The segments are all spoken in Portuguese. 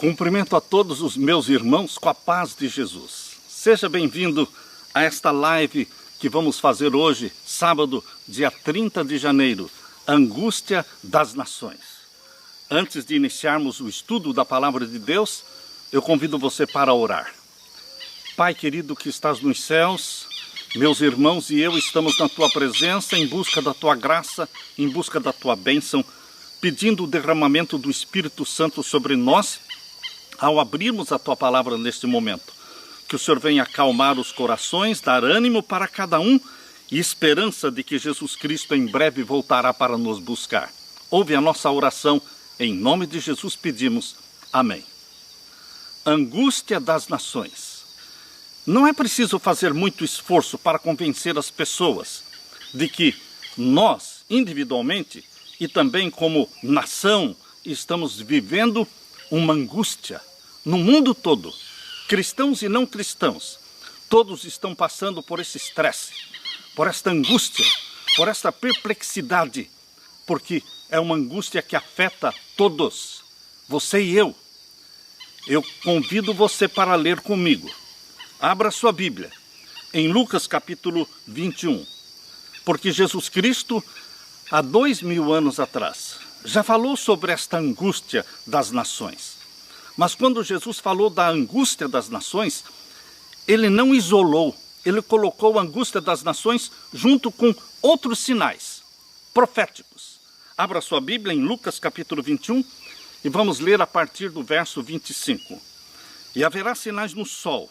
Cumprimento a todos os meus irmãos com a paz de Jesus. Seja bem-vindo a esta live que vamos fazer hoje, sábado, dia 30 de janeiro, Angústia das Nações. Antes de iniciarmos o estudo da Palavra de Deus, eu convido você para orar. Pai querido que estás nos céus, meus irmãos e eu estamos na Tua presença em busca da Tua graça, em busca da Tua bênção, pedindo o derramamento do Espírito Santo sobre nós, ao abrirmos a Tua Palavra neste momento. Que o Senhor venha acalmar os corações, dar ânimo para cada um e esperança de que Jesus Cristo em breve voltará para nos buscar. Ouve a nossa oração, em nome de Jesus pedimos. Amém. Angústia das nações. Não é preciso fazer muito esforço para convencer as pessoas de que nós, individualmente, e também como nação, estamos vivendo uma angústia no mundo todo. Cristãos e não cristãos, todos estão passando por esse estresse, por esta angústia, por esta perplexidade, porque é uma angústia que afeta todos, você e eu. Eu convido você para ler comigo. Abra sua Bíblia em Lucas capítulo 21, porque Jesus Cristo, há 2000 anos atrás, já falou sobre esta angústia das nações. Mas quando Jesus falou da angústia das nações, ele não isolou, ele colocou a angústia das nações junto com outros sinais proféticos. Abra sua Bíblia em Lucas capítulo 21 e vamos ler a partir do verso 25. E haverá sinais no sol,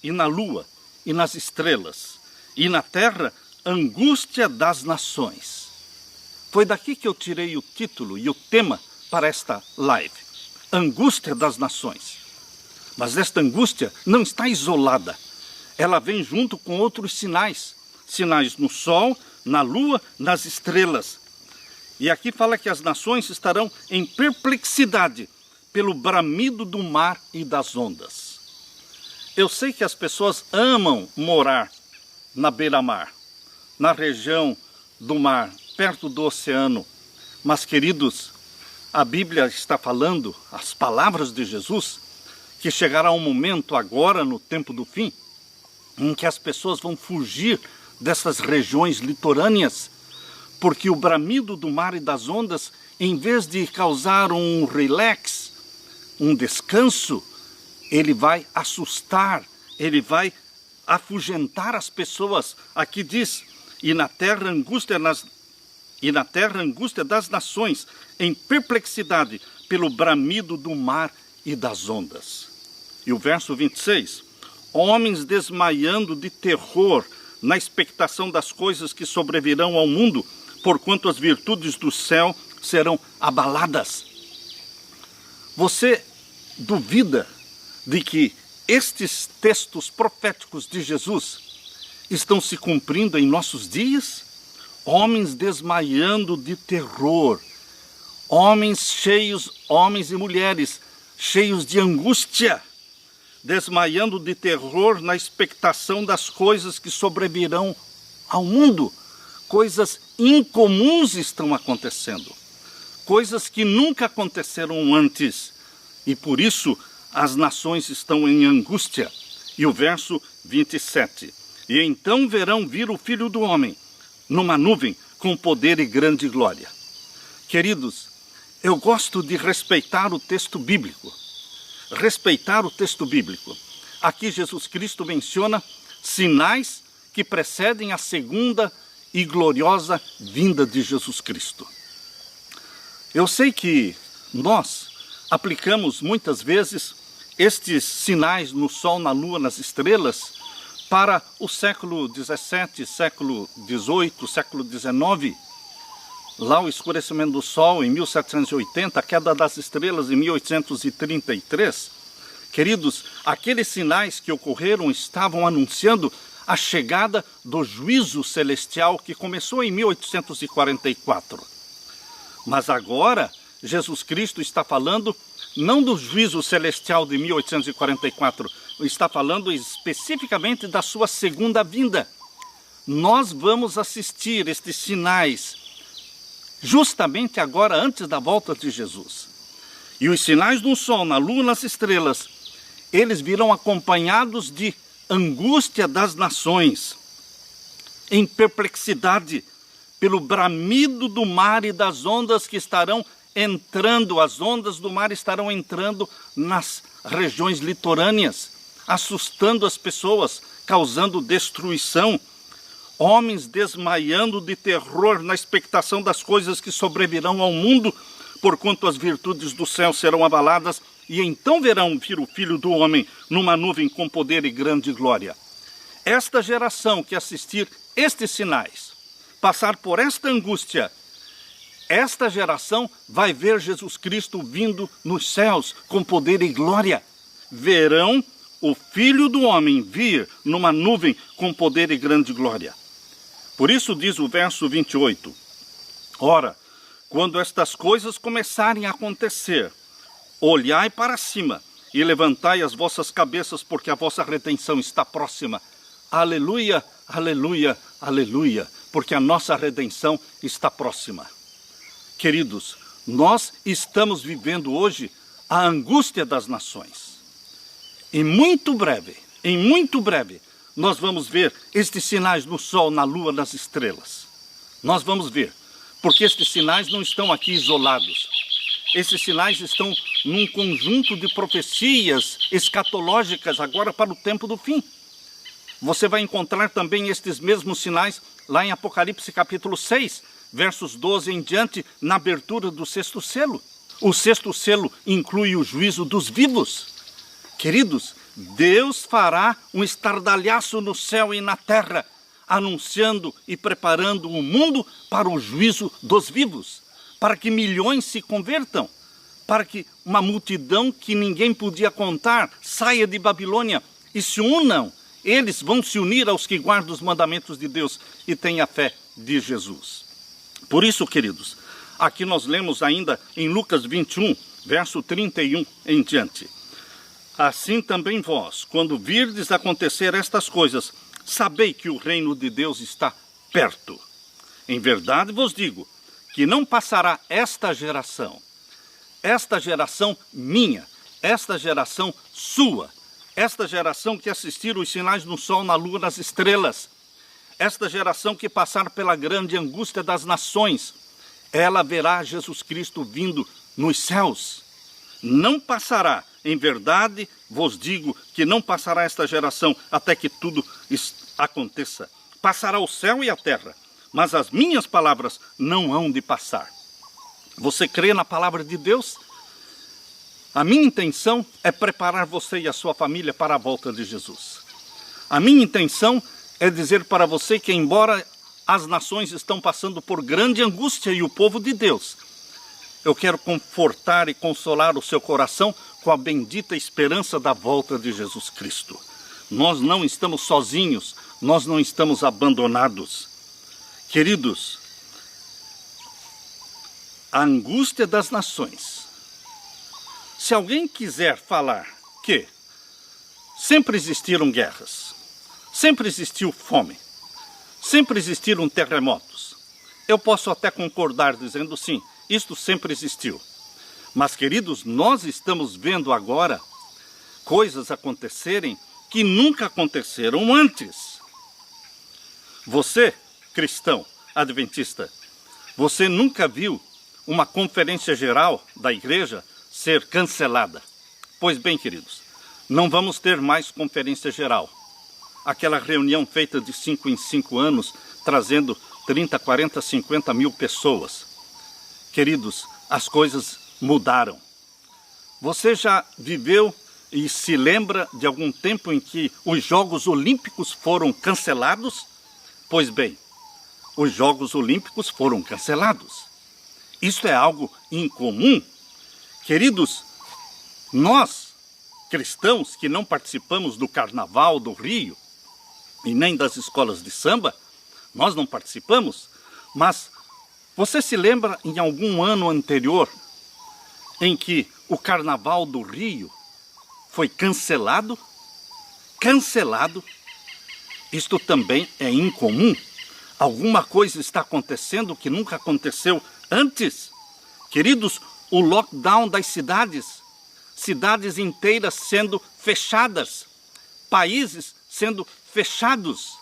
e na lua, e nas estrelas, e na terra, angústia das nações. Foi daqui que eu tirei o título e o tema para esta live. Angústia das nações. Mas esta angústia não está isolada. Ela vem junto com outros sinais. Sinais no sol, na lua, nas estrelas. E aqui fala que as nações estarão em perplexidade pelo bramido do mar e das ondas. Eu sei que as pessoas amam morar na beira-mar, na região do mar, perto do oceano. Mas, queridos, a Bíblia está falando, as palavras de Jesus, que chegará um momento agora, no tempo do fim, em que as pessoas vão fugir dessas regiões litorâneas, porque o bramido do mar e das ondas, em vez de causar um relax, um descanso, ele vai assustar, ele vai afugentar as pessoas. Aqui diz, e na terra angústia das nações, em perplexidade pelo bramido do mar e das ondas. E o verso 26, homens desmaiando de terror na expectação das coisas que sobrevirão ao mundo, porquanto as virtudes do céu serão abaladas. Você duvida de que estes textos proféticos de Jesus estão se cumprindo em nossos dias? Homens desmaiando de terror, homens e mulheres cheios de angústia, desmaiando de terror na expectação das coisas que sobrevirão ao mundo. Coisas incomuns estão acontecendo, coisas que nunca aconteceram antes, e por isso as nações estão em angústia. E o verso 27, e então verão vir o Filho do Homem numa nuvem com poder e grande glória. Queridos, eu gosto de respeitar o texto bíblico. Respeitar o texto bíblico. Aqui Jesus Cristo menciona sinais que precedem a segunda e gloriosa vinda de Jesus Cristo. Eu sei que nós aplicamos muitas vezes estes sinais no sol, na lua, nas estrelas, para o século XVII, século XVIII, século XIX, lá o escurecimento do sol em 1780, a queda das estrelas em 1833, queridos, aqueles sinais que ocorreram estavam anunciando a chegada do juízo celestial que começou em 1844. Mas agora, Jesus Cristo está falando não do juízo celestial de 1844, está falando especificamente da sua segunda vinda. Nós vamos assistir estes sinais justamente agora, antes da volta de Jesus. E os sinais no sol, na lua, nas estrelas, eles virão acompanhados de angústia das nações, em perplexidade, pelo bramido do mar e das ondas que estarão entrando, as ondas do mar estarão entrando nas regiões litorâneas, assustando as pessoas, causando destruição, homens desmaiando de terror na expectação das coisas que sobrevirão ao mundo, porquanto as virtudes do céu serão abaladas, e então verão vir o Filho do Homem numa nuvem com poder e grande glória. Esta geração que assistir estes sinais, passar por esta angústia, esta geração vai ver Jesus Cristo vindo nos céus com poder e glória. Verão o Filho do Homem vir numa nuvem com poder e grande glória. Por isso diz o verso 28, ora, quando estas coisas começarem a acontecer, olhai para cima e levantai as vossas cabeças, porque a vossa redenção está próxima. Aleluia, aleluia, aleluia, porque a nossa redenção está próxima. Queridos, nós estamos vivendo hoje a angústia das nações. Em muito breve, nós vamos ver estes sinais no sol, na lua, nas estrelas. Nós vamos ver, porque estes sinais não estão aqui isolados. Esses sinais estão num conjunto de profecias escatológicas agora para o tempo do fim. Você vai encontrar também estes mesmos sinais lá em Apocalipse capítulo 6, versos 12 em diante, na abertura do sexto selo. O sexto selo inclui o juízo dos vivos. Queridos, Deus fará um estardalhaço no céu e na terra, anunciando e preparando o mundo para o juízo dos vivos, para que milhões se convertam, para que uma multidão que ninguém podia contar saia de Babilônia e se unam. Eles vão se unir aos que guardam os mandamentos de Deus e têm a fé de Jesus. Por isso, queridos, aqui nós lemos ainda em Lucas 21, verso 31 em diante. Assim também vós, quando virdes acontecer estas coisas, sabei que o reino de Deus está perto. Em verdade vos digo, que não passará esta geração minha, esta geração sua, esta geração que assistir os sinais no sol, na lua, nas estrelas, esta geração que passar pela grande angústia das nações, ela verá Jesus Cristo vindo nos céus. Não passará, em verdade vos digo que não passará esta geração até que tudo aconteça. Passará o céu e a terra, mas as minhas palavras não hão de passar. Você crê na palavra de Deus? A minha intenção é preparar você e a sua família para a volta de Jesus. A minha intenção é dizer para você que, embora as nações estão passando por grande angústia e o povo de Deus, eu quero confortar e consolar o seu coração com a bendita esperança da volta de Jesus Cristo. Nós não estamos sozinhos, nós não estamos abandonados. Queridos, a angústia das nações. Se alguém quiser falar que sempre existiram guerras, sempre existiu fome, sempre existiram terremotos, eu posso até concordar dizendo sim, isto sempre existiu. Mas, queridos, nós estamos vendo agora coisas acontecerem que nunca aconteceram antes. Você, cristão, adventista, você nunca viu uma conferência geral da igreja ser cancelada? Pois bem, queridos, não vamos ter mais conferência geral. Aquela reunião feita de 5 em 5 anos, trazendo 30, 40, 50 mil pessoas. Queridos, as coisas mudaram. Você já viveu e se lembra de algum tempo em que os Jogos Olímpicos foram cancelados? Pois bem, os Jogos Olímpicos foram cancelados. Isso é algo incomum. Queridos, nós, cristãos que não participamos do Carnaval do Rio e nem das escolas de samba, nós não participamos, mas você se lembra em algum ano anterior em que o Carnaval do Rio foi cancelado? Cancelado. Isto também é incomum. Alguma coisa está acontecendo que nunca aconteceu antes. Queridos, o lockdown das cidades, cidades inteiras sendo fechadas, países sendo fechados.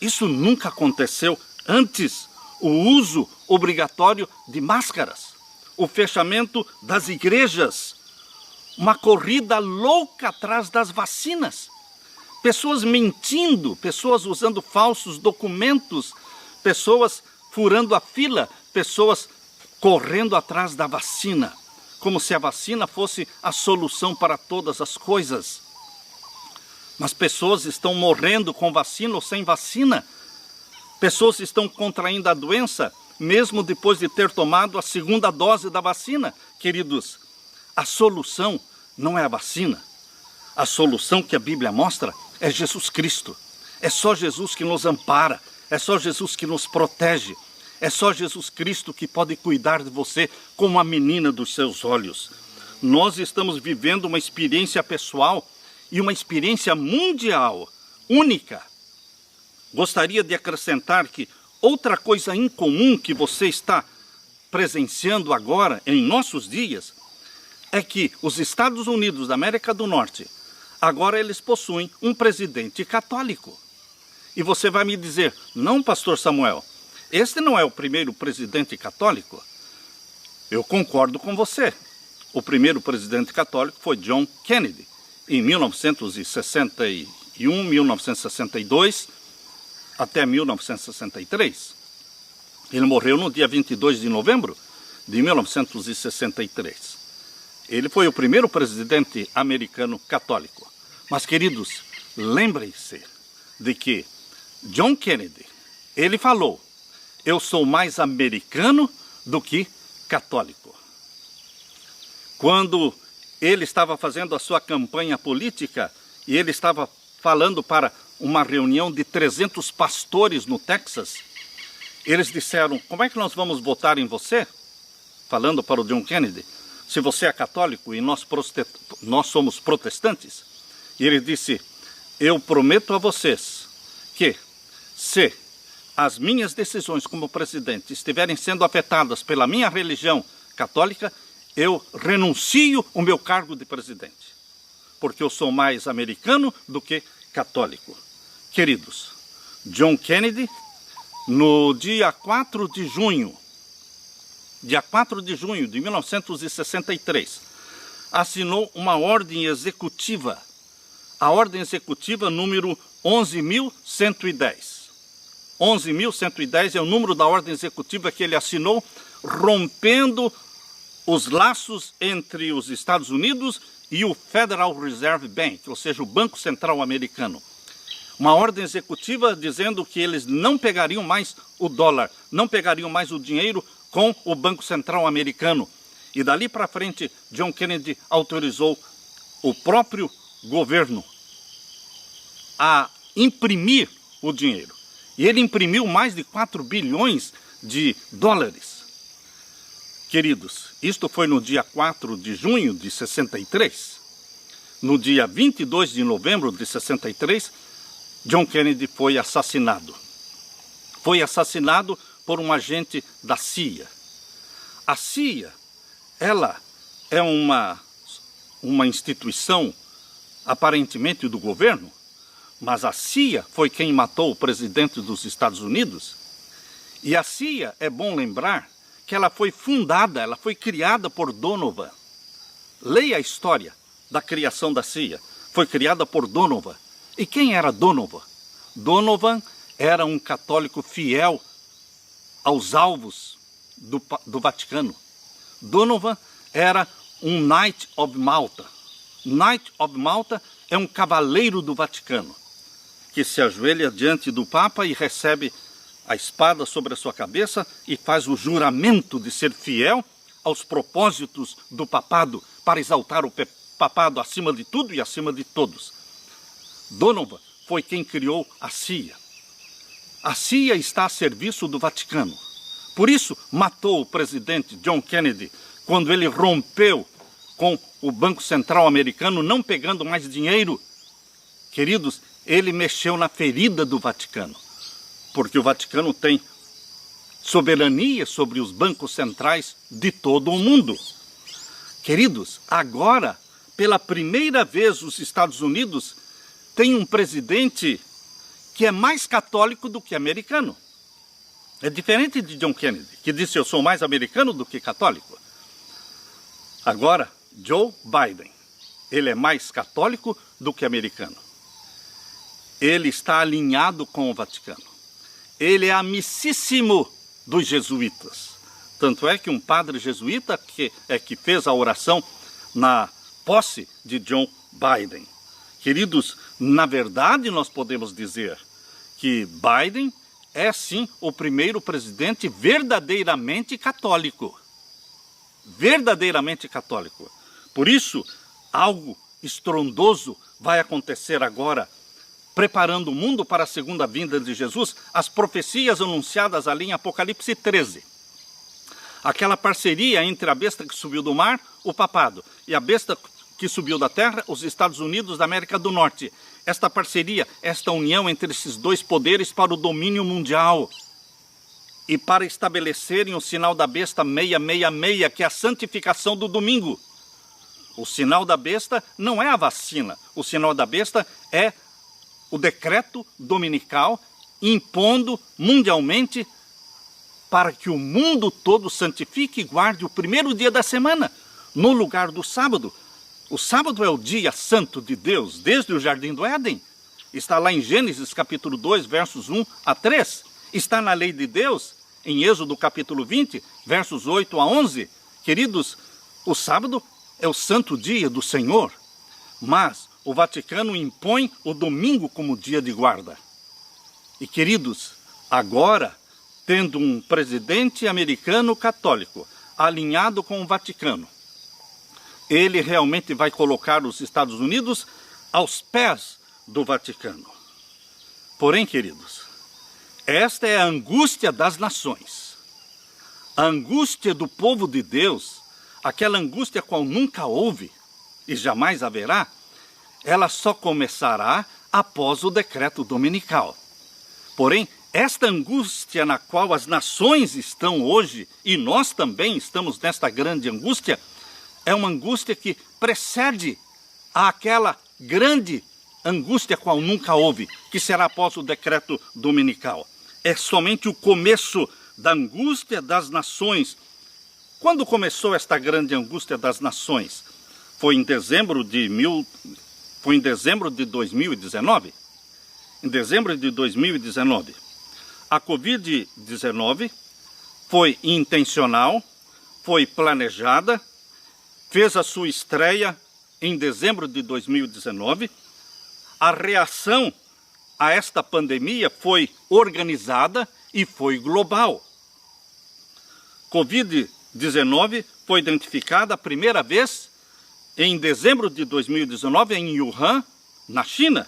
Isso nunca aconteceu antes. O uso obrigatório de máscaras, o fechamento das igrejas, uma corrida louca atrás das vacinas, pessoas mentindo, pessoas usando falsos documentos, pessoas furando a fila, pessoas correndo atrás da vacina, como se a vacina fosse a solução para todas as coisas. Mas pessoas estão morrendo com vacina ou sem vacina. Pessoas estão contraindo a doença, mesmo depois de ter tomado a segunda dose da vacina. Queridos, a solução não é a vacina. A solução que a Bíblia mostra é Jesus Cristo. É só Jesus que nos ampara, é só Jesus que nos protege. É só Jesus Cristo que pode cuidar de você como a menina dos seus olhos. Nós estamos vivendo uma experiência pessoal e uma experiência mundial, única. Gostaria de acrescentar que outra coisa incomum que você está presenciando agora, em nossos dias, é que os Estados Unidos da América do Norte, agora eles possuem um presidente católico. E você vai me dizer, não, pastor Samuel, este não é o primeiro presidente católico? Eu concordo com você. O primeiro presidente católico foi John Kennedy, em 1961, 1962, até 1963. Ele morreu no dia 22 de novembro de 1963. Ele foi o primeiro presidente americano católico. Mas, queridos, lembrem-se de que John Kennedy, ele falou, eu sou mais americano do que católico. Quando ele estava fazendo a sua campanha política e ele estava falando para uma reunião de 300 pastores no Texas, eles disseram, como é que nós vamos votar em você? Falando para o John Kennedy, se você é católico e nós somos protestantes. E ele disse, eu prometo a vocês que se as minhas decisões como presidente estiverem sendo afetadas pela minha religião católica, eu renuncio o meu cargo de presidente, porque eu sou mais americano do que católico. Queridos, John Kennedy, no dia 4 de junho de 1963, assinou uma ordem executiva, a ordem executiva número 11.110. 11.110 é o número da ordem executiva que ele assinou, rompendo os laços entre os Estados Unidos e o Federal Reserve Bank, ou seja, o Banco Central Americano. Uma ordem executiva dizendo que eles não pegariam mais o dólar, não pegariam mais o dinheiro com o Banco Central Americano. E dali para frente, John Kennedy autorizou o próprio governo a imprimir o dinheiro. E ele imprimiu mais de 4 bilhões de dólares. Queridos, isto foi no dia 4 de junho de 63. No dia 22 de novembro de 63, John Kennedy foi assassinado. Foi assassinado por um agente da CIA. A CIA, ela é uma instituição aparentemente do governo, mas a CIA foi quem matou o presidente dos Estados Unidos. E a CIA, é bom lembrar, que ela foi fundada, ela foi criada por Donovan. Leia a história da criação da CIA. Foi criada por Donovan. E quem era Donovan? Donovan era um católico fiel aos alvos do Vaticano. Donovan era um Knight of Malta. Knight of Malta é um cavaleiro do Vaticano, que se ajoelha diante do Papa e recebe a espada sobre a sua cabeça e faz o juramento de ser fiel aos propósitos do papado, para exaltar o papado acima de tudo e acima de todos. Donovan foi quem criou a CIA. A CIA está a serviço do Vaticano. Por isso, matou o presidente John Kennedy quando ele rompeu com o Banco Central Americano, não pegando mais dinheiro. Queridos, ele mexeu na ferida do Vaticano, porque o Vaticano tem soberania sobre os bancos centrais de todo o mundo. Queridos, agora, pela primeira vez, os Estados Unidos têm um presidente que é mais católico do que americano. É diferente de John Kennedy, que disse: eu sou mais americano do que católico. Agora, Joe Biden, ele é mais católico do que americano. Ele está alinhado com o Vaticano. Ele é amicíssimo dos jesuítas. Tanto é que um padre jesuíta que fez a oração na posse de Joe Biden. Queridos, na verdade nós podemos dizer que Biden é sim o primeiro presidente verdadeiramente católico. Verdadeiramente católico. Por isso, algo estrondoso vai acontecer agora, preparando o mundo para a segunda vinda de Jesus, as profecias anunciadas ali em Apocalipse 13. Aquela parceria entre a besta que subiu do mar, o papado, e a besta que subiu da terra, os Estados Unidos da América do Norte. Esta parceria, esta união entre esses dois poderes para o domínio mundial e para estabelecerem o sinal da besta 666, que é a santificação do domingo. O sinal da besta não é a vacina, o sinal da besta é o decreto dominical impondo mundialmente para que o mundo todo santifique e guarde o primeiro dia da semana, no lugar do sábado. O sábado é o dia santo de Deus, desde o Jardim do Éden. Está lá em Gênesis capítulo 2, versos 1 a 3. Está na lei de Deus, em Êxodo capítulo 20, versos 8 a 11. Queridos, o sábado é o santo dia do Senhor, mas o Vaticano impõe o domingo como dia de guarda. E queridos, agora, tendo um presidente americano católico alinhado com o Vaticano, ele realmente vai colocar os Estados Unidos aos pés do Vaticano. Porém, queridos, esta é a angústia das nações. A angústia do povo de Deus, aquela angústia qual nunca houve e jamais haverá, ela só começará após o decreto dominical. Porém, esta angústia na qual as nações estão hoje, e nós também estamos nesta grande angústia, é uma angústia que precede àquela grande angústia qual nunca houve, que será após o decreto dominical. É somente o começo da angústia das nações. Quando começou esta grande angústia das nações? Foi em dezembro de 2019. Em dezembro de 2019. A Covid-19 foi intencional, foi planejada, fez a sua estreia em dezembro de 2019. A reação a esta pandemia foi organizada e foi global. Covid-19 foi identificada a primeira vez em dezembro de 2019 em Wuhan, na China.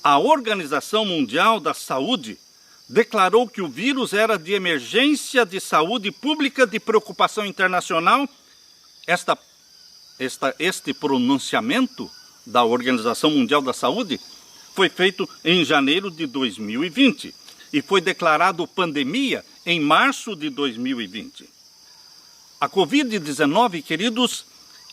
A Organização Mundial da Saúde declarou que o vírus era de emergência de saúde pública de preocupação internacional. Este pronunciamento da Organização Mundial da Saúde foi feito em janeiro de 2020 e foi declarado pandemia em março de 2020. A Covid-19, queridos,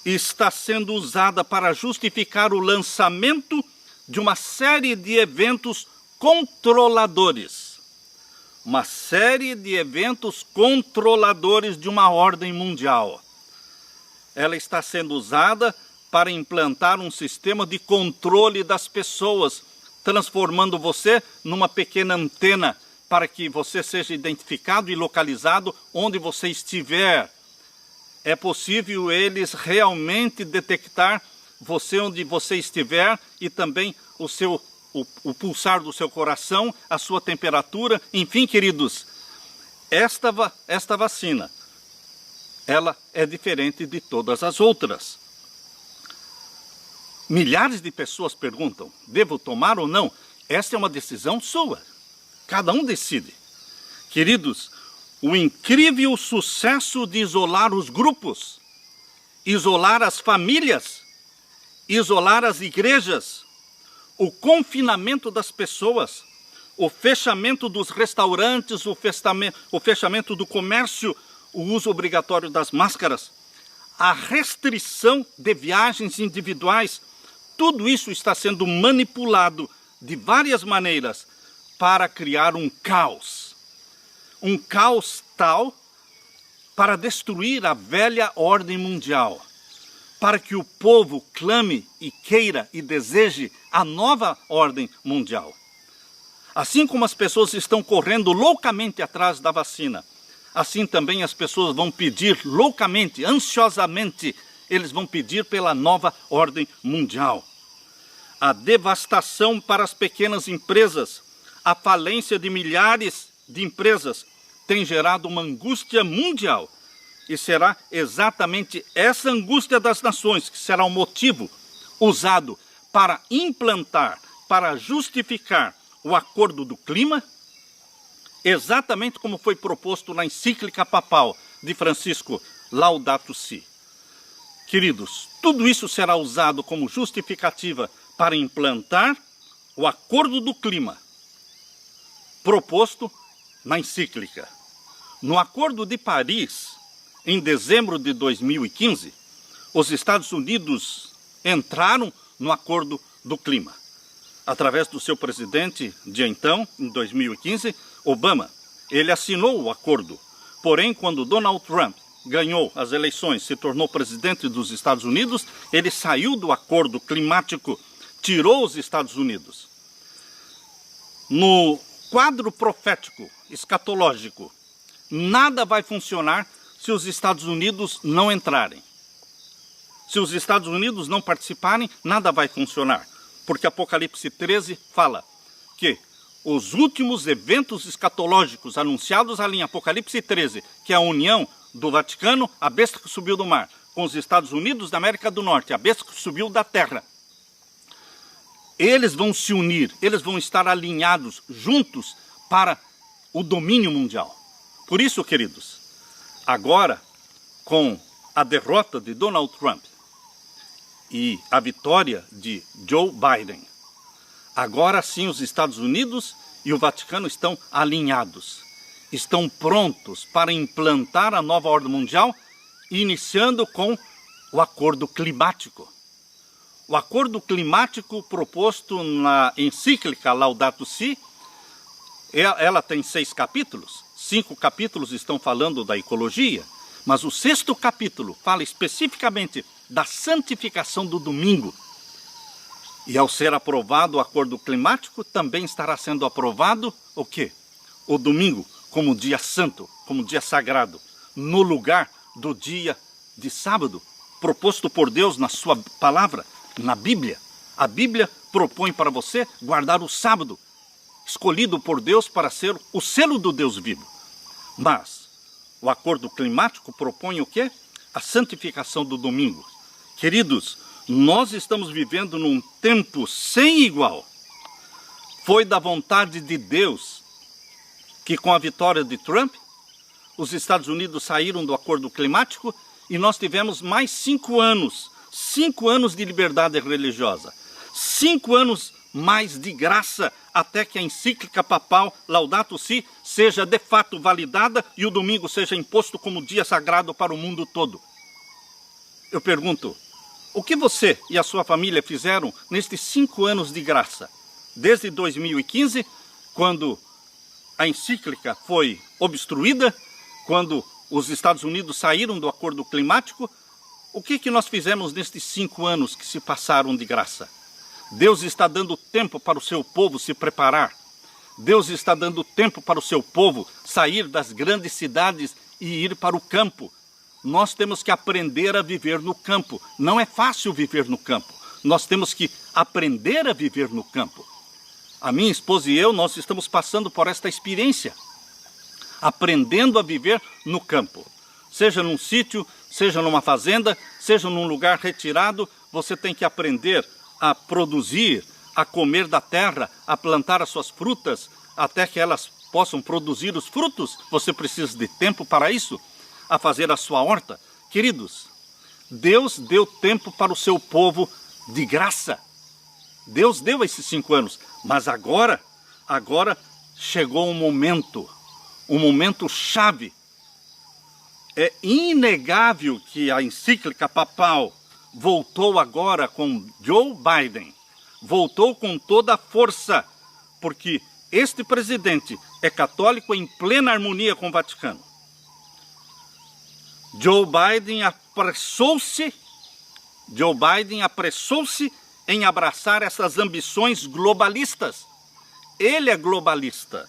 está sendo usada para justificar o lançamento de uma série de eventos controladores. Uma série de eventos controladores de uma ordem mundial. Ela está sendo usada para implantar um sistema de controle das pessoas, transformando você numa pequena antena para que você seja identificado e localizado onde você estiver. É possível eles realmente detectar você onde você estiver e também o pulsar do seu coração, a sua temperatura. Enfim, queridos, esta vacina, ela é diferente de todas as outras. Milhares de pessoas perguntam, devo tomar ou não? Esta é uma decisão sua. Cada um decide. Queridos, o incrível sucesso de isolar os grupos, isolar as famílias, isolar as igrejas, o confinamento das pessoas, o fechamento dos restaurantes, o fechamento do comércio, o uso obrigatório das máscaras, a restrição de viagens individuais, tudo isso está sendo manipulado de várias maneiras para criar um caos tal para destruir a velha ordem mundial, para que o povo clame e queira e deseje a nova ordem mundial. Assim como as pessoas estão correndo loucamente atrás da vacina, assim também as pessoas vão pedir loucamente, ansiosamente, eles vão pedir pela nova ordem mundial. A devastação para as pequenas empresas, a falência de milhares de empresas tem gerado uma angústia mundial. E será exatamente essa angústia das nações que será o motivo usado para implantar, para justificar o acordo do clima, exatamente como foi proposto na encíclica papal de Francisco Laudato Si. Queridos, tudo isso será usado como justificativa para implantar o acordo do clima proposto na encíclica. No Acordo de Paris, em dezembro de 2015, os Estados Unidos entraram no acordo do clima. Através do seu presidente de então, em 2015, Obama, ele assinou o acordo. Porém, quando Donald Trump ganhou as eleições, se tornou presidente dos Estados Unidos, ele saiu do acordo climático, tirou os Estados Unidos. No quadro profético, escatológico, nada vai funcionar se os Estados Unidos não entrarem. Se os Estados Unidos não participarem, nada vai funcionar. Porque Apocalipse 13 fala que os últimos eventos escatológicos anunciados ali em Apocalipse 13, que é a união do Vaticano, a besta que subiu do mar, com os Estados Unidos da América do Norte, a besta que subiu da terra, eles vão se unir, eles vão estar alinhados, juntos, para o domínio mundial. Por isso, queridos, agora, com a derrota de Donald Trump e a vitória de Joe Biden, agora sim os Estados Unidos e o Vaticano estão alinhados, estão prontos para implantar a nova ordem mundial, iniciando com o acordo climático. O acordo climático proposto na encíclica Laudato Si, ela tem 6 capítulos, 5 capítulos estão falando da ecologia, mas o 6º capítulo fala especificamente da santificação do domingo. E ao ser aprovado o acordo climático, também estará sendo aprovado o quê? O domingo como dia santo, como dia sagrado, no lugar do dia de sábado, proposto por Deus na sua palavra, na Bíblia. A Bíblia propõe para você guardar o sábado, escolhido por Deus para ser o selo do Deus vivo. Mas o acordo climático propõe o quê? A santificação do domingo. Queridos, nós estamos vivendo num tempo sem igual. Foi da vontade de Deus que, com a vitória de Trump, os Estados Unidos saíram do acordo climático e nós tivemos mais 5 anos. 5 anos de liberdade religiosa. 5 anos mais de graça até que a encíclica papal Laudato Si seja de fato validada e o domingo seja imposto como dia sagrado para o mundo todo. Eu pergunto, o que você e a sua família fizeram nestes 5 anos de graça? Desde 2015, quando a encíclica foi obstruída, quando os Estados Unidos saíram do acordo climático, o que nós fizemos nestes 5 anos que se passaram de graça? Deus está dando tempo para o seu povo se preparar. Deus está dando tempo para o seu povo sair das grandes cidades e ir para o campo. Nós temos que aprender a viver no campo. Não é fácil viver no campo. Nós temos que aprender a viver no campo. A minha esposa e eu, nós estamos passando por esta experiência. Aprendendo a viver no campo. Seja num sítio, seja numa fazenda, seja num lugar retirado, você tem que aprender a produzir, a comer da terra, a plantar as suas frutas, até que elas possam produzir os frutos. Você precisa de tempo para isso, a fazer a sua horta. Queridos, Deus deu tempo para o seu povo de graça. Deus deu esses 5 anos, mas agora chegou um momento chave. É inegável que a encíclica papal voltou agora com Joe Biden, voltou com toda a força, porque este presidente é católico em plena harmonia com o Vaticano. Joe Biden apressou-se em abraçar essas ambições globalistas. Ele é globalista.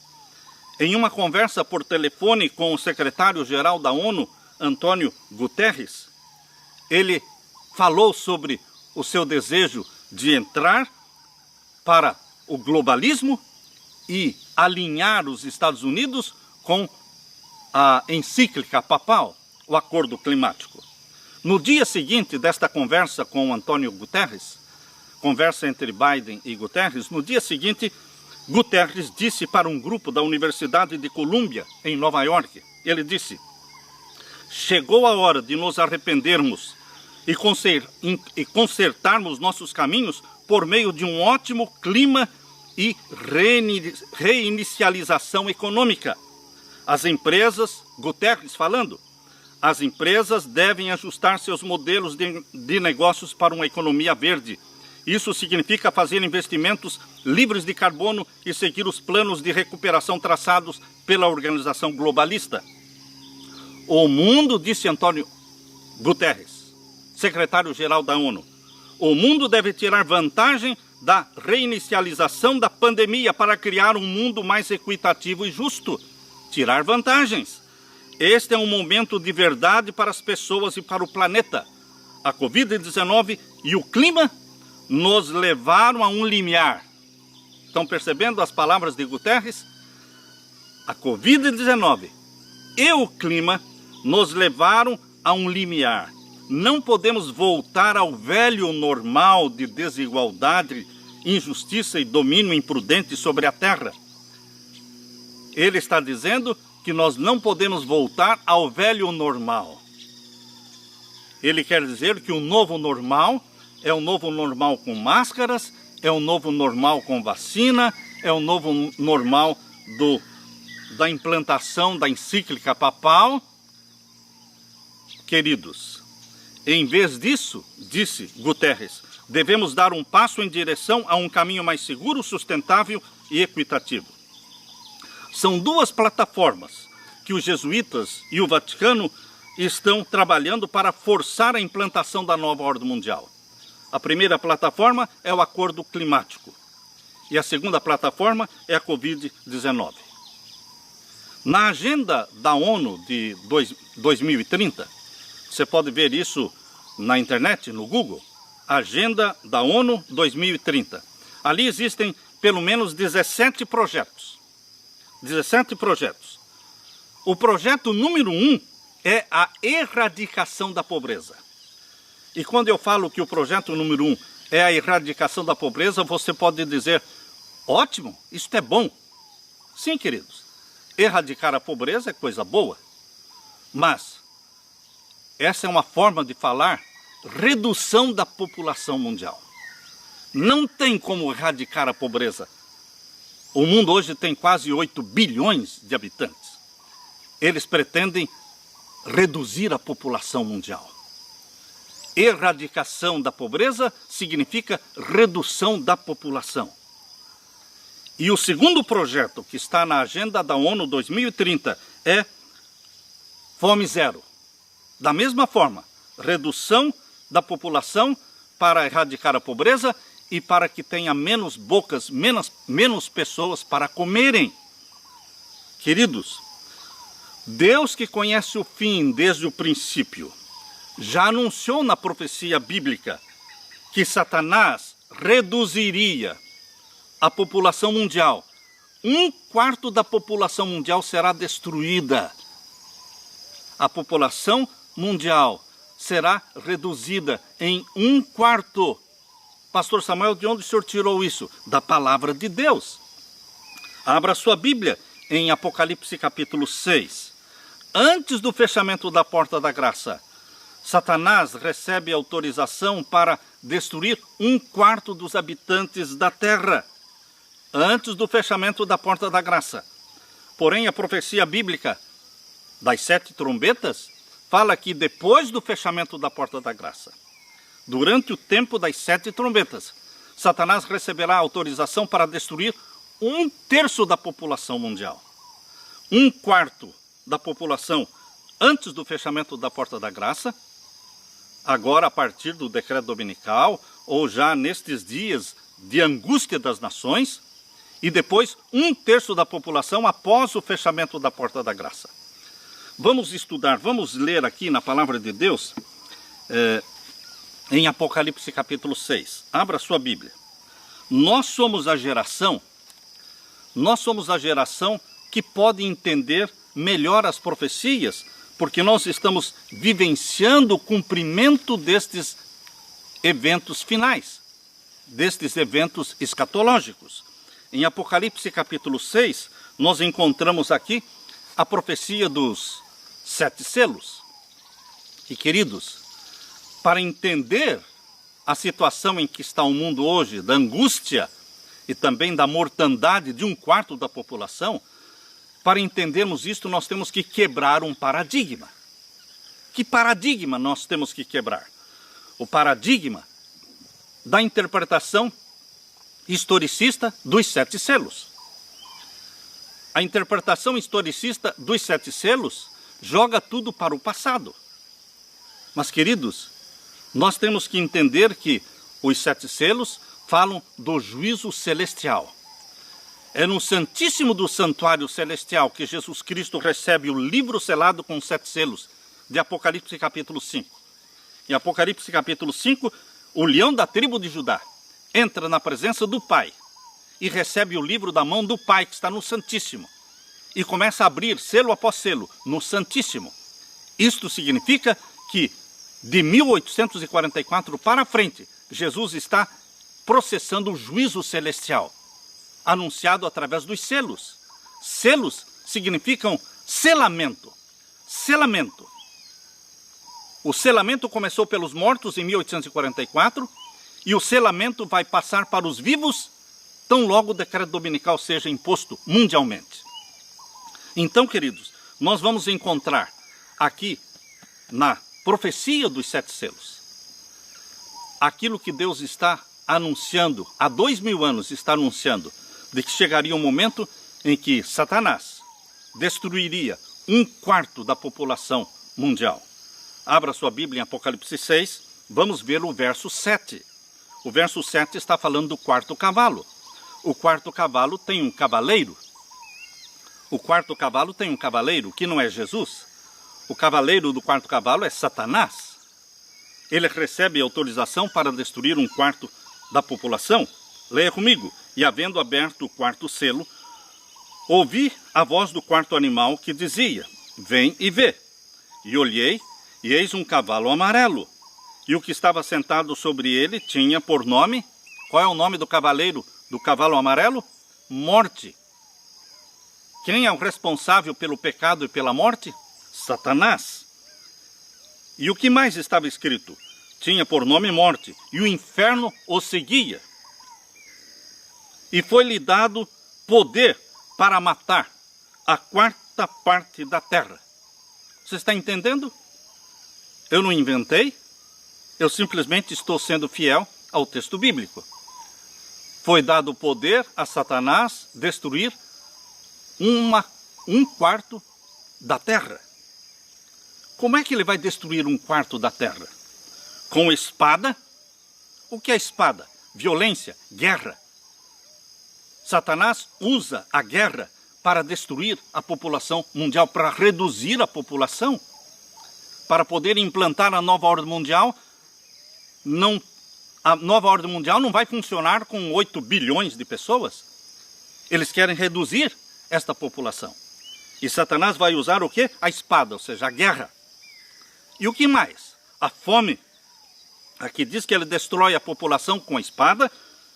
Em uma conversa por telefone com o secretário-geral da ONU, Antônio Guterres, ele falou sobre o seu desejo de entrar para o globalismo e alinhar os Estados Unidos com a encíclica papal, o Acordo Climático. No dia seguinte desta conversa com Antônio Guterres, conversa entre Biden e Guterres, no dia seguinte, Guterres disse para um grupo da Universidade de Colômbia, em Nova York, ele disse: chegou a hora de nos arrependermos e consertarmos nossos caminhos por meio de um ótimo clima e reinicialização econômica. As empresas, Guterres falando, as empresas devem ajustar seus modelos de negócios para uma economia verde. Isso significa fazer investimentos livres de carbono e seguir os planos de recuperação traçados pela organização globalista. O mundo, disse Antônio Guterres, secretário-geral da ONU, o mundo deve tirar vantagem da reinicialização da pandemia para criar um mundo mais equitativo e justo. Tirar vantagens. Este é um momento de verdade para as pessoas e para o planeta. A Covid-19 e o clima nos levaram a um limiar. Estão percebendo as palavras de Guterres? A Covid-19 e o clima nos levaram a um limiar. Não podemos voltar ao velho normal de desigualdade, injustiça e domínio imprudente sobre a Terra. Ele está dizendo que nós não podemos voltar ao velho normal. Ele quer dizer que o novo normal é o novo normal com máscaras, é o novo normal com vacina, é o novo normal da implantação da encíclica papal. Queridos, em vez disso, disse Guterres, devemos dar um passo em direção a um caminho mais seguro, sustentável e equitativo. São duas plataformas que os jesuítas e o Vaticano estão trabalhando para forçar a implantação da nova ordem mundial. A primeira plataforma é o Acordo Climático e a segunda plataforma é a Covid-19. Na agenda da ONU de 2030, você pode ver isso na internet, no Google, Agenda da ONU 2030. Ali existem pelo menos 17 projetos. 17 projetos. O projeto número 1 é a erradicação da pobreza. E quando eu falo que o projeto número 1 é a erradicação da pobreza, você pode dizer, ótimo, isso é bom. Sim, queridos, erradicar a pobreza é coisa boa. Mas essa é uma forma de falar redução da população mundial. Não tem como erradicar a pobreza. O mundo hoje tem quase 8 bilhões de habitantes. Eles pretendem reduzir a população mundial. Erradicação da pobreza significa redução da população. E o segundo projeto que está na agenda da ONU 2030 é Fome Zero. Da mesma forma, redução da população para erradicar a pobreza e para que tenha menos bocas, menos pessoas para comerem. Queridos, Deus que conhece o fim desde o princípio, já anunciou na profecia bíblica que Satanás reduziria a população mundial. 1/4 da população mundial será destruída. A população mundial será reduzida em 1/4. Pastor Samuel, de onde o senhor tirou isso? Da palavra de Deus. Abra sua Bíblia em Apocalipse capítulo 6. Antes do fechamento da porta da graça, Satanás recebe autorização para destruir 1/4 dos habitantes da terra. antes do fechamento da porta da graça. Porém, a profecia bíblica das 7 trombetas fala que depois do fechamento da porta da graça, durante o tempo das 7 trombetas, Satanás receberá autorização para destruir 1/3 da população mundial. 1/4 da população antes do fechamento da porta da graça, agora a partir do decreto dominical, ou já nestes dias de angústia das nações, e depois 1/3 da população após o fechamento da porta da graça. Vamos estudar, vamos ler aqui na palavra de Deus, em Apocalipse capítulo 6. Abra sua Bíblia. Nós somos a geração que pode entender melhor as profecias, porque nós estamos vivenciando o cumprimento destes eventos finais, destes eventos escatológicos. Em Apocalipse capítulo 6, nós encontramos aqui a profecia dos 7 selos. E queridos, para entender a situação em que está o mundo hoje, da angústia e também da mortandade de 1/4 da população, para entendermos isto, nós temos que quebrar um paradigma. Que paradigma nós temos que quebrar? O paradigma da interpretação historicista dos 7 selos. A interpretação historicista dos 7 selos joga tudo para o passado. Mas, queridos, nós temos que entender que os 7 selos falam do juízo celestial. É no Santíssimo do Santuário Celestial que Jesus Cristo recebe o livro selado com 7 selos, de Apocalipse capítulo 5. Em Apocalipse capítulo 5, o leão da tribo de Judá entra na presença do Pai e recebe o livro da mão do Pai, que está no Santíssimo, e começa a abrir selo após selo no Santíssimo. Isto significa que de 1844 para frente, Jesus está processando o juízo celestial, anunciado através dos selos. Selos significam selamento. Selamento. O selamento começou pelos mortos em 1844 e o selamento vai passar para os vivos tão logo o decreto dominical seja imposto mundialmente. Então, queridos, nós vamos encontrar aqui na profecia dos 7 selos aquilo que Deus está anunciando, há 2000 anos está anunciando, de que chegaria um momento em que Satanás destruiria 1/4 da população mundial. Abra sua Bíblia em Apocalipse 6, vamos ver o verso 7. O verso 7 está falando do 4º cavalo. O 4º cavalo tem um cavaleiro. O 4º cavalo tem um cavaleiro, que não é Jesus. O cavaleiro do 4º cavalo é Satanás. Ele recebe autorização para destruir 1/4 da população. Leia comigo. E havendo aberto o 4º selo, ouvi a voz do 4º animal que dizia: vem e vê. E olhei, e eis um cavalo amarelo. E o que estava sentado sobre ele tinha por nome... Qual é o nome do cavaleiro do cavalo amarelo? Morte. Quem é o responsável pelo pecado e pela morte? Satanás. E o que mais estava escrito? Tinha por nome morte, e o inferno o seguia. E foi-lhe dado poder para matar a 4ª parte da terra. Você está entendendo? Eu não inventei, eu simplesmente estou sendo fiel ao texto bíblico. Foi dado poder a Satanás destruir 1/4 da terra. Como é que ele vai destruir 1/4 da terra? Com espada? O que é espada? Violência, guerra. Satanás usa a guerra para destruir a população mundial, para reduzir a população, para poder implantar a nova ordem mundial. A nova ordem mundial não vai funcionar com 8 bilhões de pessoas. Eles querem reduzir esta população. E Satanás vai usar o quê? A espada, ou seja, a guerra. E o que mais? A fome. Aqui diz que ele destrói a população com a espada,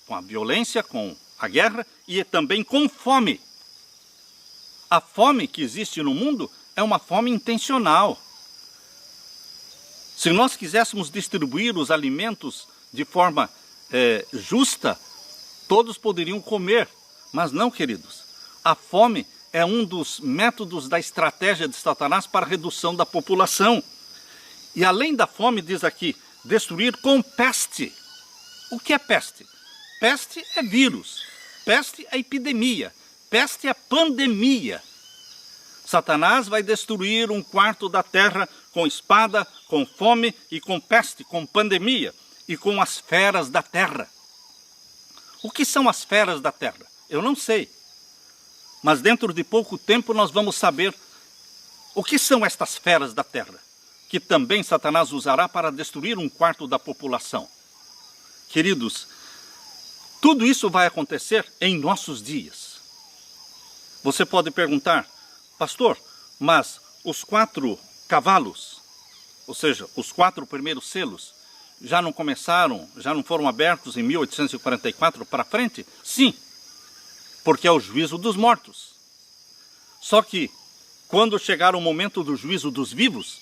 com a violência, com a guerra e também com fome. A fome que existe no mundo é uma fome intencional. Se nós quiséssemos distribuir os alimentos de forma justa, todos poderiam comer. Mas não, queridos, a fome é um dos métodos da estratégia de Satanás para a redução da população. E além da fome, diz aqui, destruir com peste. O que é peste? Peste é vírus, peste é epidemia, peste é pandemia. Satanás vai destruir 1/4 da terra com espada, com fome e com peste, com pandemia e com as feras da terra. O que são as feras da terra? Eu não sei. Mas dentro de pouco tempo nós vamos saber o que são estas feras da terra, que também Satanás usará para destruir 1/4 da população. Queridos, tudo isso vai acontecer em nossos dias. Você pode perguntar, pastor, mas os 4 cavalos, ou seja, os 4 primeiros selos, já não começaram, já não foram abertos em 1844 para frente? Sim, porque é o juízo dos mortos. Só que, quando chegar o momento do juízo dos vivos,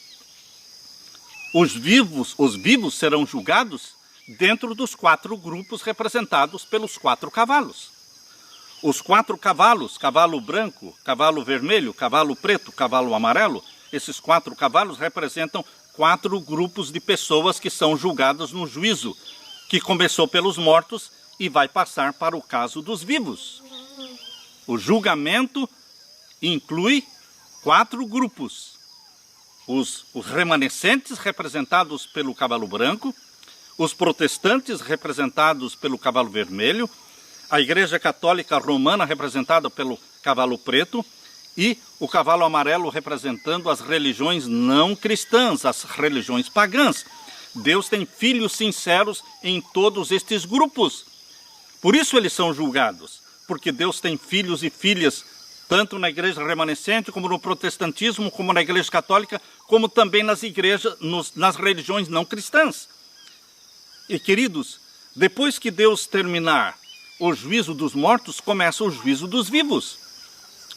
os vivos serão julgados dentro dos 4 grupos representados pelos 4 cavalos. Os 4 cavalos, cavalo branco, cavalo vermelho, cavalo preto, cavalo amarelo, esses 4 cavalos representam 4 grupos de pessoas que são julgadas no juízo, que começou pelos mortos e vai passar para o caso dos vivos. O julgamento inclui 4 grupos. Os remanescentes, representados pelo cavalo branco, os protestantes, representados pelo cavalo vermelho, a Igreja Católica Romana, representada pelo cavalo preto, e o cavalo amarelo, representando as religiões não cristãs, as religiões pagãs. Deus tem filhos sinceros em todos estes grupos. Por isso eles são julgados, porque Deus tem filhos e filhas, tanto na igreja remanescente, como no protestantismo, como na igreja católica, como também nas igrejas, nas religiões não cristãs. E queridos, depois que Deus terminar o juízo dos mortos, começa o juízo dos vivos.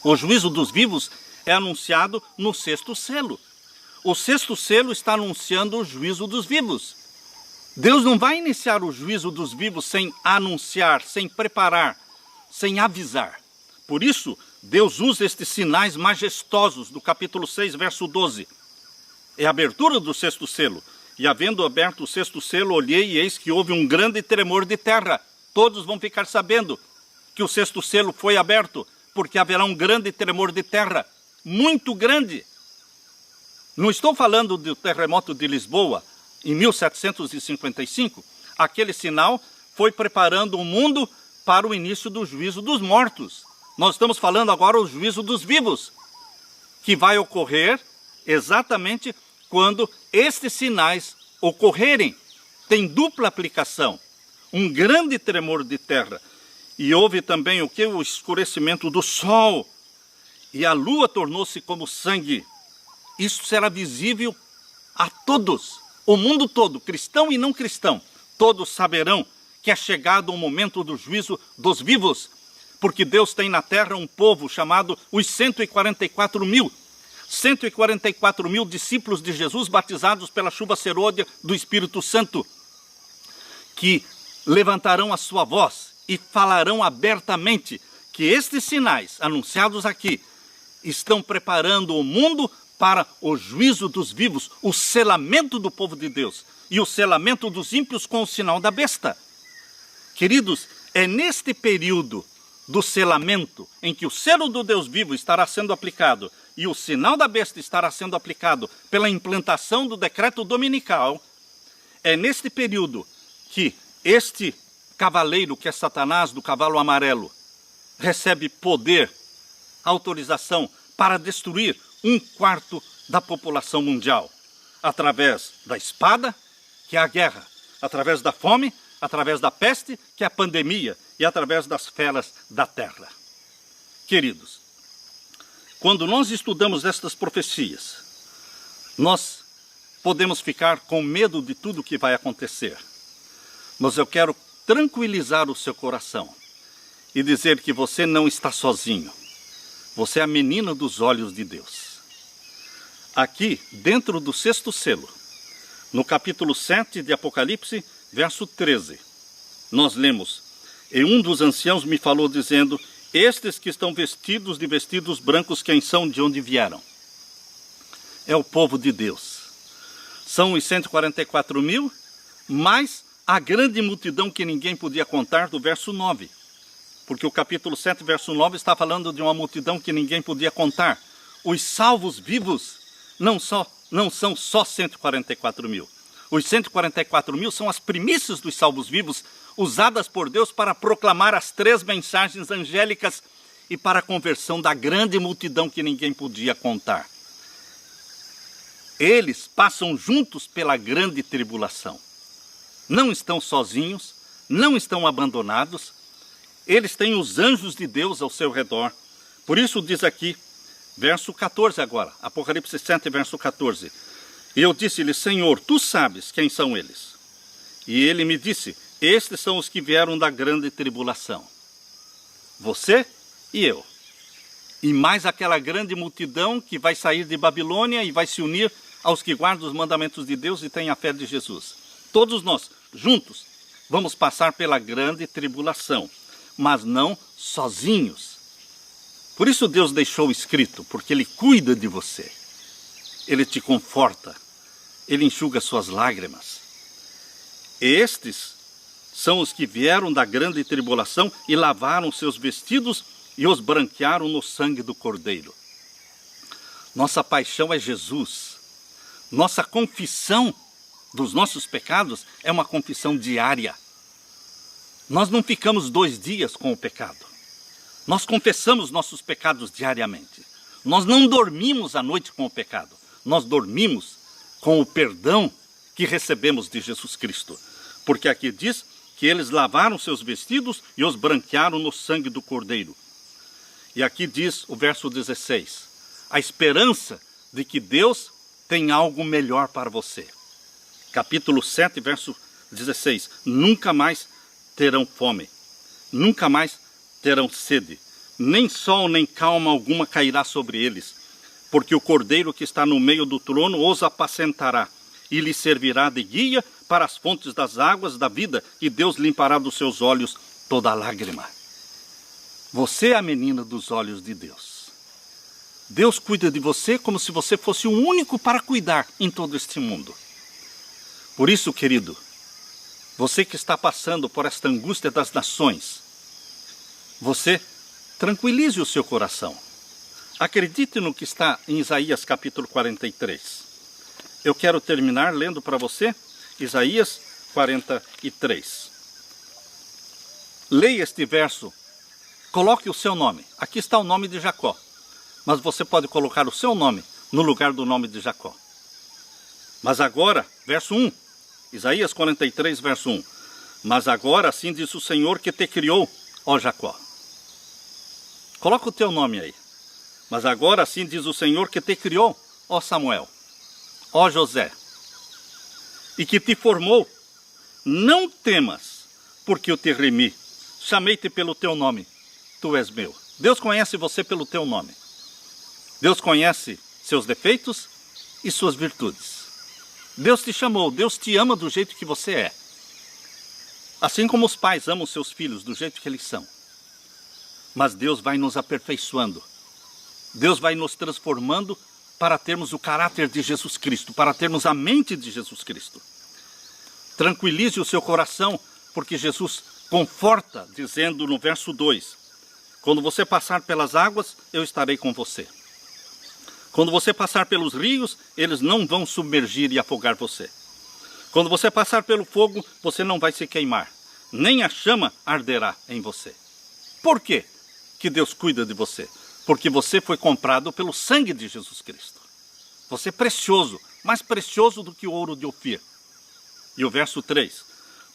O juízo dos vivos é anunciado no 6º selo. O 6º selo está anunciando o juízo dos vivos. Deus não vai iniciar o juízo dos vivos sem anunciar, sem preparar, sem avisar. Por isso, Deus usa estes sinais majestosos do capítulo 6, verso 12. É a abertura do 6º selo. E havendo aberto o 6º selo, olhei e eis que houve um grande tremor de terra. Todos vão ficar sabendo que o 6º selo foi aberto, porque haverá um grande tremor de terra, muito grande. Não estou falando do terremoto de Lisboa, em 1755. Aquele sinal foi preparando o mundo para o início do juízo dos mortos. Nós estamos falando agora do juízo dos vivos, que vai ocorrer exatamente quando estes sinais ocorrerem. Tem dupla aplicação, um grande tremor de terra. E houve também o que? O escurecimento do sol. E a lua tornou-se como sangue. Isso será visível a todos, o mundo todo, cristão e não cristão. Todos saberão que é chegado o momento do juízo dos vivos, porque Deus tem na terra um povo chamado os 144 mil. 144 mil discípulos de Jesus batizados pela chuva serôdia do Espírito Santo, que levantarão a sua voz e falarão abertamente que estes sinais anunciados aqui estão preparando o mundo para o juízo dos vivos, o selamento do povo de Deus e o selamento dos ímpios com o sinal da besta. Queridos, é neste período do selamento em que o selo do Deus vivo estará sendo aplicado e o sinal da besta estará sendo aplicado pela implantação do decreto dominical, é neste período que este cavaleiro, que é Satanás, do cavalo amarelo, recebe poder, autorização para destruir 1/4 da população mundial, através da espada, que é a guerra, através da fome, através da peste, que é a pandemia, e através das feras da terra. Queridos, quando nós estudamos estas profecias, nós podemos ficar com medo de tudo que vai acontecer, mas eu quero tranquilizar o seu coração e dizer que você não está sozinho. Você é a menina dos olhos de Deus. Aqui, dentro do 6º selo, no capítulo 7 de Apocalipse, verso 13, nós lemos: E um dos anciãos me falou dizendo: Estes que estão vestidos de vestidos brancos, quem são, de onde vieram? É o povo de Deus. São os 144 mil, mais a grande multidão que ninguém podia contar, do verso 9. Porque o capítulo 7, verso 9, está falando de uma multidão que ninguém podia contar. Os salvos vivos não são só 144 mil. Os 144 mil são as primícias dos salvos vivos, usadas por Deus para proclamar as 3 mensagens angélicas e para a conversão da grande multidão que ninguém podia contar. Eles passam juntos pela grande tribulação. Não estão sozinhos, não estão abandonados. Eles têm os anjos de Deus ao seu redor. Por isso diz aqui, verso 14 agora, Apocalipse 7, verso 14. E eu disse-lhe, Senhor, tu sabes quem são eles. E ele me disse, estes são os que vieram da grande tribulação. Você e eu. E mais aquela grande multidão que vai sair de Babilônia e vai se unir aos que guardam os mandamentos de Deus e têm a fé de Jesus. Todos nós, juntos, vamos passar pela grande tribulação, mas não sozinhos. Por isso Deus deixou escrito, porque Ele cuida de você. Ele te conforta, Ele enxuga suas lágrimas. Estes são os que vieram da grande tribulação e lavaram seus vestidos e os branquearam no sangue do Cordeiro. Nossa paixão é Jesus. Nossa confissão dos nossos pecados é uma confissão diária. Nós não ficamos 2 dias com o pecado. Nós confessamos nossos pecados diariamente. Nós não dormimos à noite com o pecado. Nós dormimos com o perdão que recebemos de Jesus Cristo. Porque aqui diz que eles lavaram seus vestidos e os branquearam no sangue do Cordeiro. E aqui diz o verso 16, a esperança de que Deus tem algo melhor para você. Capítulo 7, verso 16, nunca mais terão fome, nunca mais terão sede, nem sol nem calma alguma cairá sobre eles, porque o Cordeiro que está no meio do trono os apacentará e lhes servirá de guia para as fontes das águas da vida, e Deus limpará dos seus olhos toda lágrima. Você é a menina dos olhos de Deus. Deus cuida de você como se você fosse o único para cuidar em todo este mundo. Por isso, querido, você que está passando por esta angústia das nações, você tranquilize o seu coração. Acredite no que está em Isaías capítulo 43. Eu quero terminar lendo para você Isaías 43. Leia este verso, coloque o seu nome. Aqui está o nome de Jacó, mas você pode colocar o seu nome no lugar do nome de Jacó. Mas agora, verso 1, Isaías 43, verso 1. Mas agora assim diz o Senhor que te criou, ó Jacó. Coloca o teu nome aí. Mas agora assim diz o Senhor que te criou, ó Samuel, ó José, e que te formou. Não temas, porque eu te remi. Chamei-te pelo teu nome, tu és meu. Deus conhece você pelo teu nome. Deus conhece seus defeitos e suas virtudes. Deus te chamou, Deus te ama do jeito que você é. Assim como os pais amam seus filhos do jeito que eles são. Mas Deus vai nos aperfeiçoando. Deus vai nos transformando para termos o caráter de Jesus Cristo, para termos a mente de Jesus Cristo. Tranquilize o seu coração, porque Jesus conforta, dizendo no verso 2, quando você passar pelas águas, eu estarei com você. Quando você passar pelos rios, eles não vão submergir e afogar você. Quando você passar pelo fogo, você não vai se queimar, nem a chama arderá em você. Por quê que Deus cuida de você? Porque você foi comprado pelo sangue de Jesus Cristo. Você é precioso, mais precioso do que o ouro de Ofir. E o verso 3,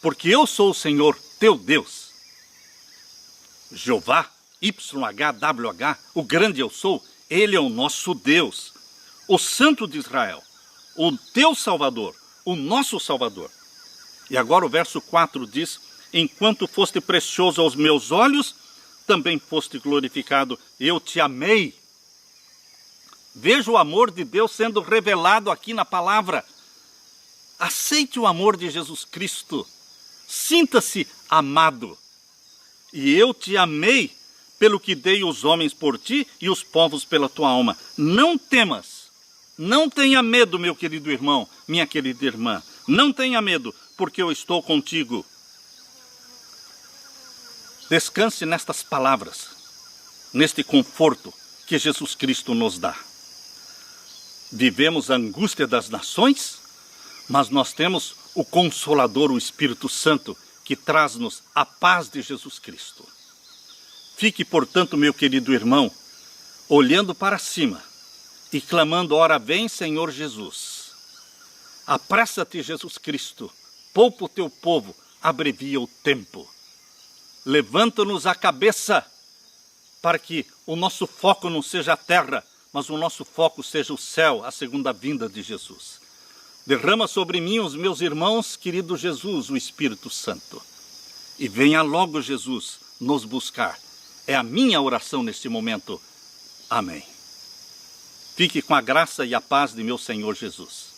porque eu sou o Senhor teu Deus, Jeová, YHWH, o grande eu sou, Ele é o nosso Deus, o Santo de Israel, o teu Salvador, o nosso Salvador. E agora o verso 4 diz, enquanto foste precioso aos meus olhos, também foste glorificado, eu te amei. Veja o amor de Deus sendo revelado aqui na palavra. Aceite o amor de Jesus Cristo. Sinta-se amado. E eu te amei pelo que dei os homens por ti e os povos pela tua alma. Não temas, não tenha medo, meu querido irmão, minha querida irmã. Não tenha medo, porque eu estou contigo. Descanse nestas palavras, neste conforto que Jesus Cristo nos dá. Vivemos a angústia das nações, mas nós temos o Consolador, o Espírito Santo, que traz-nos a paz de Jesus Cristo. Fique, portanto, meu querido irmão, olhando para cima e clamando: ora vem, Senhor Jesus. Apressa-te, Jesus Cristo, poupa o teu povo, abrevia o tempo. Levanta-nos a cabeça, para que o nosso foco não seja a terra, mas o nosso foco seja o céu, a segunda vinda de Jesus. Derrama sobre mim, os meus irmãos, querido Jesus, o Espírito Santo. E venha logo, Jesus, nos buscar. É a minha oração neste momento. Amém. Fique com a graça e a paz de meu Senhor Jesus.